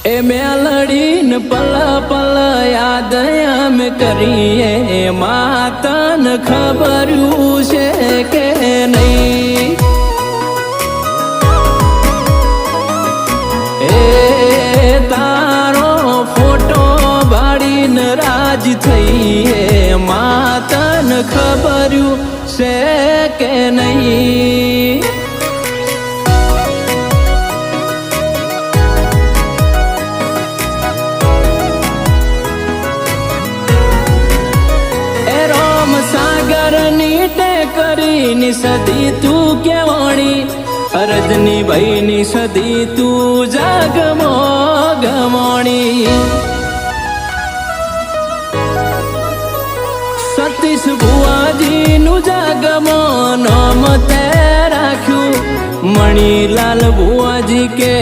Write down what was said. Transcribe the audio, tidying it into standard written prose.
એ મેલડીને પલ પલ યાદ અમે કરીએ માતન ખબર્યું છે કે નહીં એ તારો ફોટો બાળીને રાજ થઈએ માતન ખબર્યું છે કે નહીં टेकरी सदी तू केवाणी रजनी भाई सदी तू जागमो गमोणी सतीश बुआजी नु जागमो नाम ते राख्यू मणिलाल बुआजी के